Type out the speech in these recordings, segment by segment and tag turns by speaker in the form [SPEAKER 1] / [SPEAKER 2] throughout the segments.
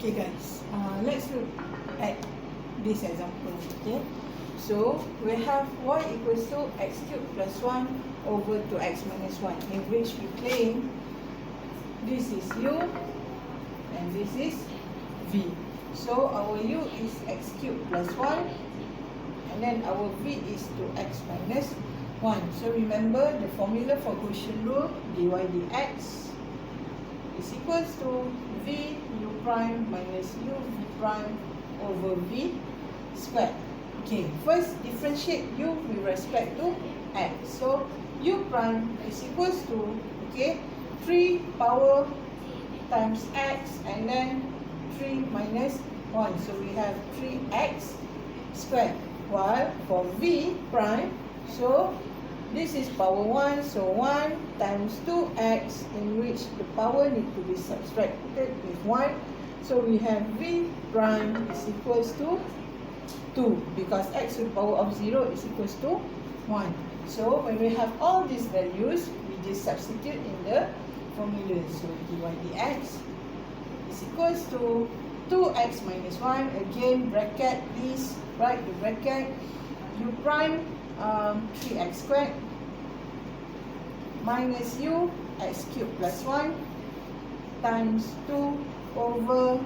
[SPEAKER 1] Okay guys, let's look at this example. Okay, so we have y equals to x cubed plus 1 over 2x minus 1, in which we claim this is u and this is v. So our u is x cubed plus 1 and then our v is 2x minus 1. So remember the formula for quotient rule, dy dx is equals to v u prime minus u v prime over v squared. Okay, first differentiate u with respect to x. So u prime is equals to, okay, 3 power times x and then 3 minus 1. So we have 3x squared. While for v prime, so this is power 1, so 1 times 2x, in which the power need to be subtracted with 1. So we have v prime is equals to 2, because x to the power of 0 is equals to 1. So when we have all these values, we just substitute in the formula. So dy dx is equals to 2x minus 1. Again, bracket, please write the bracket. U prime 3x squared minus u x cubed plus 1 times 2 over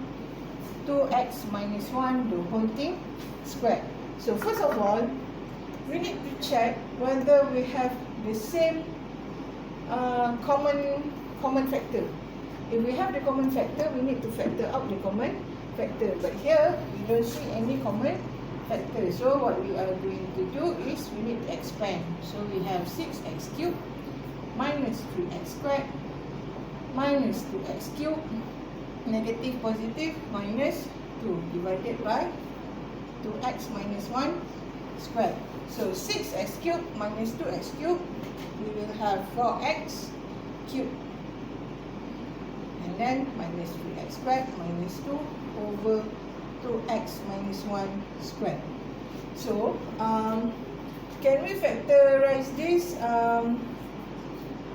[SPEAKER 1] 2x minus 1, the whole thing squared. So first of all, we need to check whether we have the same common factor. If we have the common factor, we need to factor out the common factor. But here, we don't see any common factor. So what we are going to do is we need to expand. So we have 6x cubed minus 3x squared minus 2x cubed, negative positive minus 2 divided by 2x minus 1 squared. So 6x cubed minus 2x cubed, we will have 4x cubed. And then minus 3x squared minus 2 over 2x minus 1 squared. So, can we factorize this?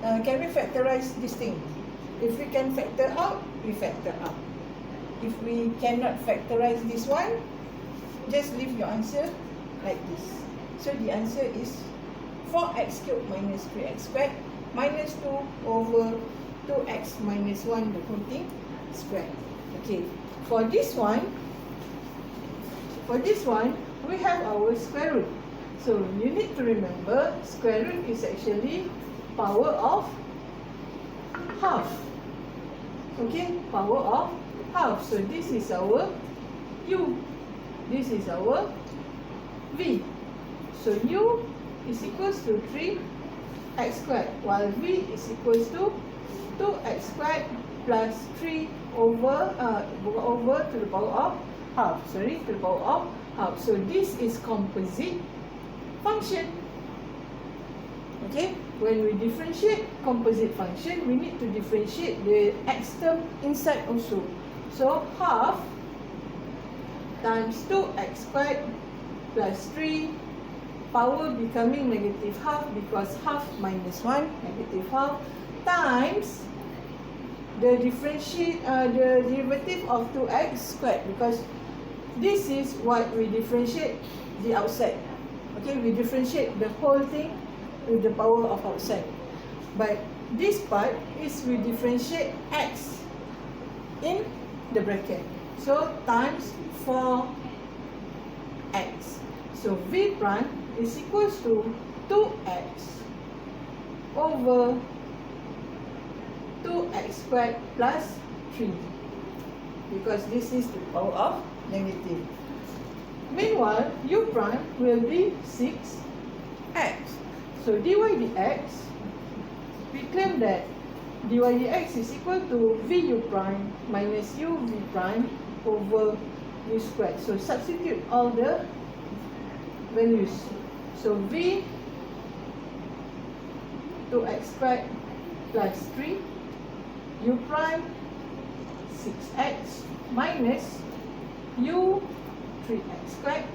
[SPEAKER 1] Can we factorize this thing? If we can factor out, we factor out. If we cannot factorize this one, just leave your answer like this. So the answer is 4x cubed minus 3x squared minus 2 over 2x minus 1, the whole thing squared. Okay, for this one, we have our square root. So you need to remember, square root is actually power of half. Okay, power of half. So this is our u, this is our v. So u is equals to 3x squared, while v is equals to 2x squared plus 3 over to the power of half. To the power of half. So this is composite function. Okay, when we differentiate composite function, we need to differentiate the x term inside also. So half times 2x squared plus 3, power becoming negative half because half minus 1, negative half, times the derivative of 2x squared, because this is what we differentiate the outside. Okay, we differentiate the whole thing with the power of outside. But this part is we differentiate x in the bracket. So times 4x. So v prime is equals to 2x over 2x squared plus 3, because this is the power of negative. Meanwhile, u prime will be 6x. So dy dx, we claim that dy dx is equal to v u prime minus u v prime over u squared. So substitute all the values. So v 2x squared plus 3, u prime 6x minus u 3x squared,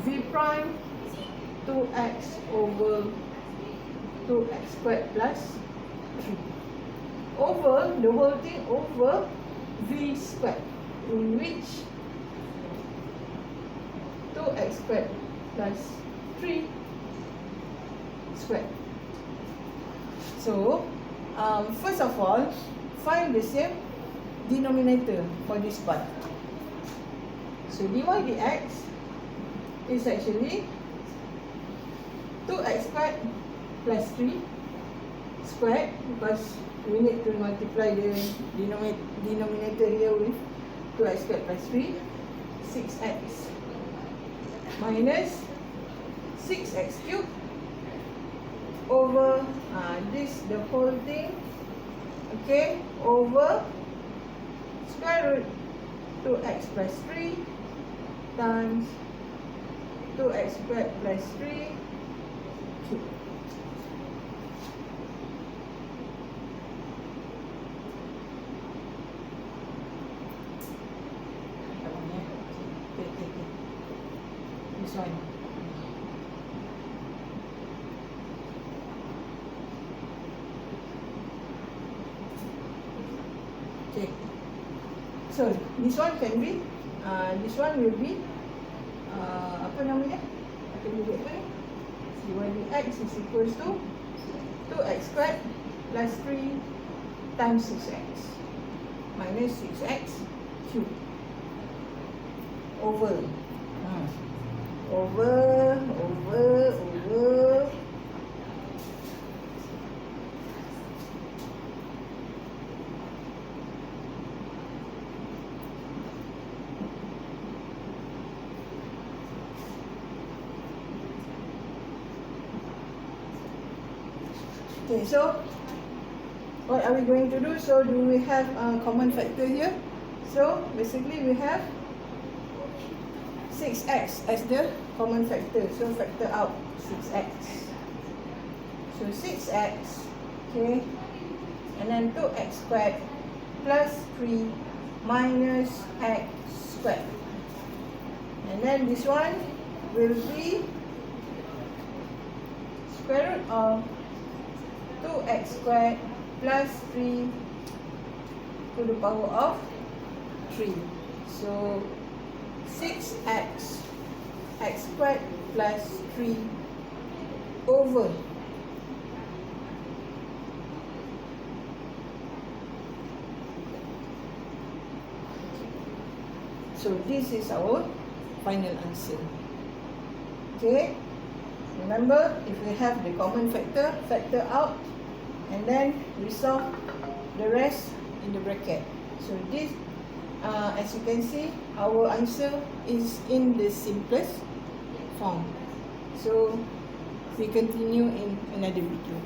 [SPEAKER 1] v prime 2x over 2x squared plus 3 over the whole thing over v squared, in which 2x squared plus 3 squared. So, first of all, find the same denominator for this part. So, dy dx is actually 2x squared plus 3 squared, because we need to multiply the denominator here with 2x squared plus 3, 6x minus 6x cubed over this, the whole thing, okay, over square root 2x plus 3 times 2x squared plus 3 cubed. This one. Okay. So this one can be, this one will be, apa namanya? Akan jadi apa ni? dy dx is equals to 2x squared plus 3 times 6x minus 6x cubed over Okay, so what are we going to do? So do we have a common factor here? So basically we have 6x as the common factor. So factor out 6x. So 6x, okay, and then 2x squared plus 3 minus x squared. And then this one will be square root of 2x squared plus 3 to the power of 3. So 6x x squared plus 3 over so this is our final answer. Okay, remember, if we have the common factor, factor out, and then we solve the rest in the bracket. So this, as you can see, our answer is in the simplest form. So we continue in another video.